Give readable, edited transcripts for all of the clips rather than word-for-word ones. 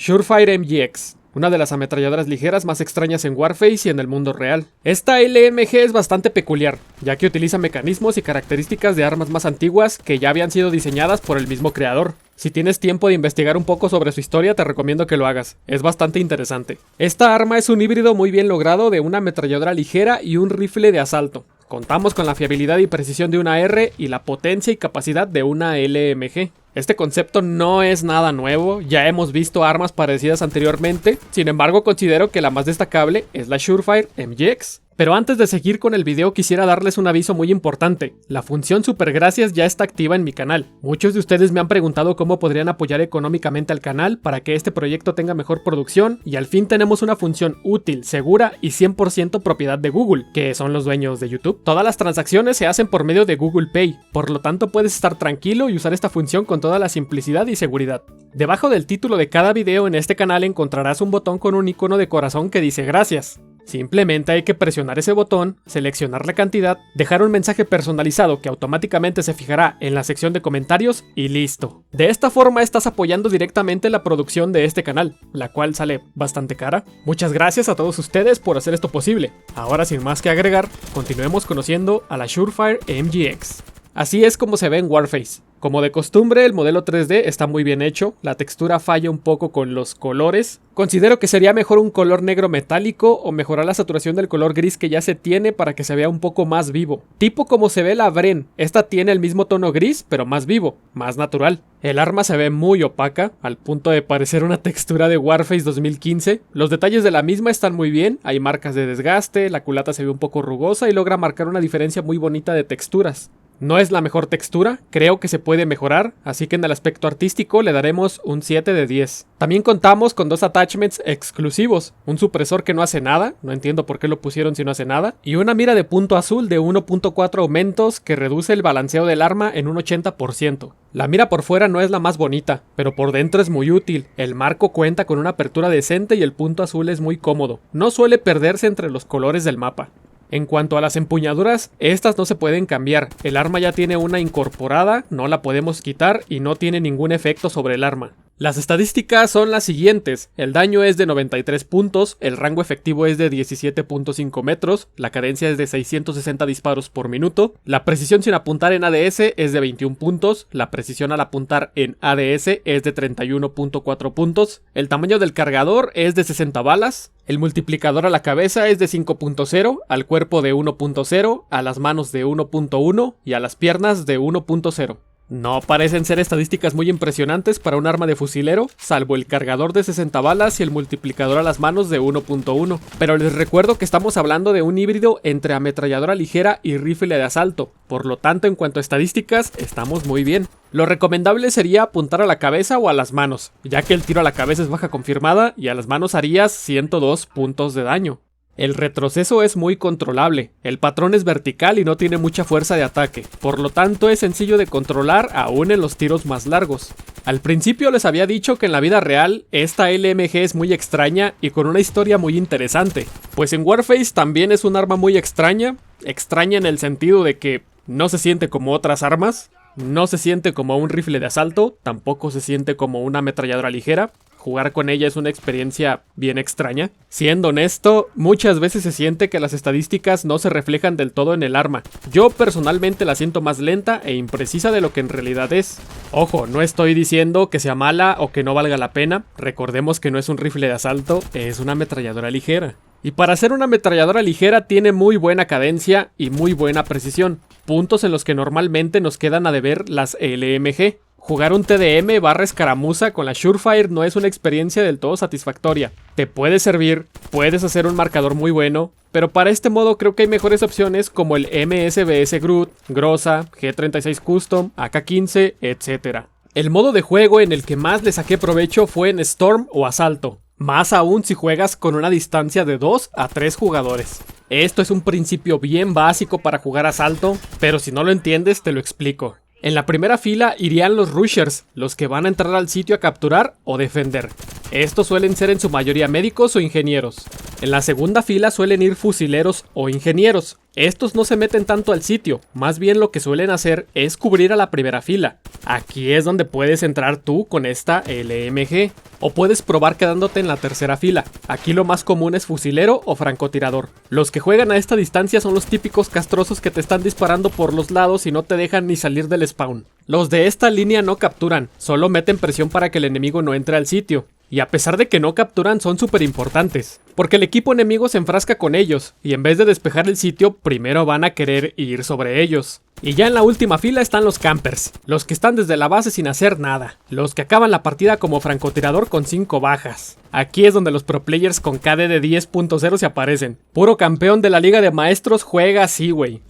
Surefire MGX, una de las ametralladoras ligeras más extrañas en Warface y en el mundo real. Esta LMG es bastante peculiar, ya que utiliza mecanismos y características de armas más antiguas que ya habían sido diseñadas por el mismo creador. Si tienes tiempo de investigar un poco sobre su historia, te recomiendo que lo hagas, es bastante interesante. Esta arma es un híbrido muy bien logrado de una ametralladora ligera y un rifle de asalto. Contamos con la fiabilidad y precisión de una R y la potencia y capacidad de una LMG. Este concepto no es nada nuevo, ya hemos visto armas parecidas anteriormente, sin embargo considero que la más destacable es la Surefire MGX. Pero antes de seguir con el video quisiera darles un aviso muy importante. La función Supergracias ya está activa en mi canal. Muchos de ustedes me han preguntado cómo podrían apoyar económicamente al canal para que este proyecto tenga mejor producción y al fin tenemos una función útil, segura y 100% propiedad de Google, que son los dueños de YouTube. Todas las transacciones se hacen por medio de Google Pay, por lo tanto puedes estar tranquilo y usar esta función con toda la simplicidad y seguridad. Debajo del título de cada video en este canal encontrarás un botón con un icono de corazón que dice gracias. Simplemente hay que presionar ese botón, seleccionar la cantidad, dejar un mensaje personalizado que automáticamente se fijará en la sección de comentarios y listo. De esta forma estás apoyando directamente la producción de este canal, la cual sale bastante cara. Muchas gracias a todos ustedes por hacer esto posible. Ahora sin más que agregar, continuemos conociendo a la Surefire MGX. Así es como se ve en Warface. Como de costumbre, el modelo 3D está muy bien hecho, la textura falla un poco con los colores. Considero que sería mejor un color negro metálico o mejorar la saturación del color gris que ya se tiene para que se vea un poco más vivo. Tipo como se ve la Bren, esta tiene el mismo tono gris pero más vivo, más natural. El arma se ve muy opaca, al punto de parecer una textura de Warface 2015. Los detalles de la misma están muy bien, hay marcas de desgaste, la culata se ve un poco rugosa y logra marcar una diferencia muy bonita de texturas. No es la mejor textura, creo que se puede mejorar, así que en el aspecto artístico le daremos un 7 de 10. También contamos con dos attachments exclusivos, un supresor que no hace nada, no entiendo por qué lo pusieron si no hace nada, y una mira de punto azul de 1.4 aumentos que reduce el balanceo del arma en un 80%. La mira por fuera no es la más bonita, pero por dentro es muy útil, el marco cuenta con una apertura decente y el punto azul es muy cómodo, no suele perderse entre los colores del mapa. En cuanto a las empuñaduras, estas no se pueden cambiar, el arma ya tiene una incorporada, no la podemos quitar y no tiene ningún efecto sobre el arma. Las estadísticas son las siguientes, el daño es de 93 puntos, el rango efectivo es de 17.5 metros, la cadencia es de 660 disparos por minuto, la precisión sin apuntar en ADS es de 21 puntos, la precisión al apuntar en ADS es de 31.4 puntos, el tamaño del cargador es de 60 balas, el multiplicador a la cabeza es de 5.0, al cuerpo de 1.0, a las manos de 1.1 y a las piernas de 1.0. No parecen ser estadísticas muy impresionantes para un arma de fusilero, salvo el cargador de 60 balas y el multiplicador a las manos de 1.1, pero les recuerdo que estamos hablando de un híbrido entre ametralladora ligera y rifle de asalto, por lo tanto en cuanto a estadísticas estamos muy bien. Lo recomendable sería apuntar a la cabeza o a las manos, ya que el tiro a la cabeza es baja confirmada y a las manos harías 102 puntos de daño. El retroceso es muy controlable, el patrón es vertical y no tiene mucha fuerza de ataque, por lo tanto es sencillo de controlar aún en los tiros más largos. Al principio les había dicho que en la vida real esta LMG es muy extraña y con una historia muy interesante, pues en Warface también es un arma muy extraña en el sentido de que no se siente como otras armas, no se siente como un rifle de asalto, tampoco se siente como una ametralladora ligera. Jugar con ella es una experiencia bien extraña. Siendo honesto, muchas veces se siente que las estadísticas no se reflejan del todo en el arma. Yo personalmente la siento más lenta e imprecisa de lo que en realidad es. Ojo, no estoy diciendo que sea mala o que no valga la pena. Recordemos que no es un rifle de asalto, es una ametralladora ligera. Y para ser una ametralladora ligera tiene muy buena cadencia y muy buena precisión. Puntos en los que normalmente nos quedan a deber las LMG. Jugar un TDM barra escaramuza con la Surefire no es una experiencia del todo satisfactoria. Te puede servir, puedes hacer un marcador muy bueno, pero para este modo creo que hay mejores opciones como el MSBS Groot, Groza, G36 Custom, AK-15, etc. El modo de juego en el que más le saqué provecho fue en Storm o Asalto, más aún si juegas con una distancia de 2 a 3 jugadores. Esto es un principio bien básico para jugar Asalto, pero si no lo entiendes te lo explico. En la primera fila irían los rushers, los que van a entrar al sitio a capturar o defender. Estos suelen ser en su mayoría médicos o ingenieros. En la segunda fila suelen ir fusileros o ingenieros. Estos no se meten tanto al sitio, más bien lo que suelen hacer es cubrir a la primera fila. Aquí es donde puedes entrar tú con esta LMG, o puedes probar quedándote en la tercera fila. Aquí lo más común es fusilero o francotirador. Los que juegan a esta distancia son los típicos castrosos que te están disparando por los lados y no te dejan ni salir del spawn. Los de esta línea no capturan, solo meten presión para que el enemigo no entre al sitio. Y a pesar de que no capturan, son súper importantes, porque el equipo enemigo se enfrasca con ellos, y en vez de despejar el sitio, primero van a querer ir sobre ellos. Y ya en la última fila están los campers, los que están desde la base sin hacer nada, los que acaban la partida como francotirador con 5 bajas. Aquí es donde los pro players con KD de 10.0 se aparecen. Puro campeón de la Liga de Maestros juega así, güey.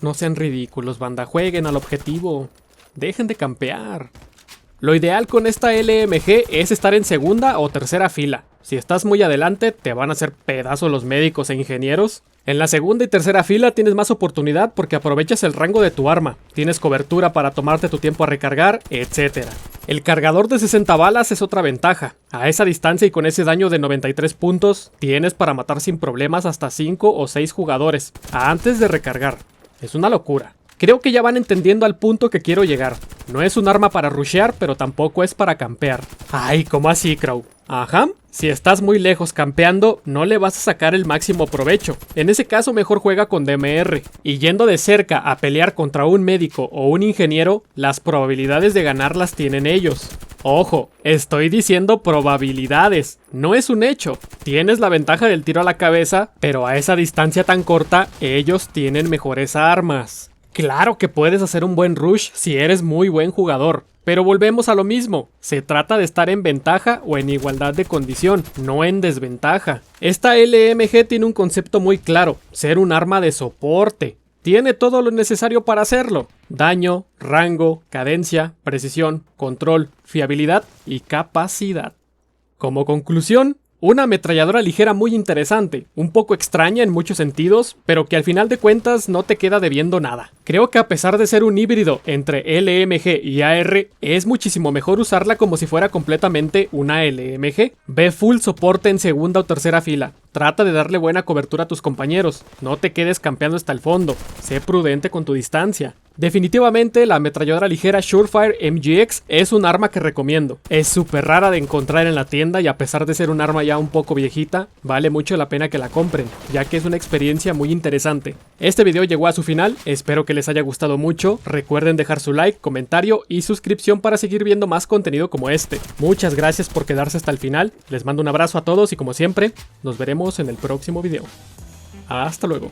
No sean ridículos, banda, jueguen al objetivo. Dejen de campear. Lo ideal con esta LMG es estar en segunda o tercera fila. Si estás muy adelante, te van a hacer pedazos los médicos e ingenieros. En la segunda y tercera fila tienes más oportunidad porque aprovechas el rango de tu arma, tienes cobertura para tomarte tu tiempo a recargar, etc. El cargador de 60 balas es otra ventaja. A esa distancia y con ese daño de 93 puntos, tienes para matar sin problemas hasta 5 o 6 jugadores, antes de recargar. Es una locura. Creo que ya van entendiendo al punto que quiero llegar. No es un arma para rushear, pero tampoco es para campear. Ay, ¿cómo así, Crow? Ajá. Si estás muy lejos campeando, no le vas a sacar el máximo provecho. En ese caso mejor juega con DMR. Y yendo de cerca a pelear contra un médico o un ingeniero, las probabilidades de ganar las tienen ellos. Ojo, estoy diciendo probabilidades, no es un hecho. Tienes la ventaja del tiro a la cabeza, pero a esa distancia tan corta, ellos tienen mejores armas. Claro que puedes hacer un buen rush si eres muy buen jugador, pero volvemos a lo mismo, se trata de estar en ventaja o en igualdad de condición, no en desventaja. Esta LMG tiene un concepto muy claro, ser un arma de soporte. Tiene todo lo necesario para hacerlo: daño, rango, cadencia, precisión, control, fiabilidad y capacidad. Como conclusión, una ametralladora ligera muy interesante, un poco extraña en muchos sentidos, pero que al final de cuentas no te queda debiendo nada. Creo que a pesar de ser un híbrido entre LMG y AR, es muchísimo mejor usarla como si fuera completamente una LMG. Ve full soporte en segunda o tercera fila. Trata de darle buena cobertura a tus compañeros, no te quedes campeando hasta el fondo, sé prudente con tu distancia. Definitivamente la ametralladora ligera Surefire MGX es un arma que recomiendo. Es súper rara de encontrar en la tienda y a pesar de ser un arma ya un poco viejita, vale mucho la pena que la compren, ya que es una experiencia muy interesante. Este video llegó a su final, espero que les haya gustado mucho, recuerden dejar su like, comentario y suscripción para seguir viendo más contenido como este. Muchas gracias por quedarse hasta el final, les mando un abrazo a todos y como siempre, nos veremos en el próximo video. Hasta luego.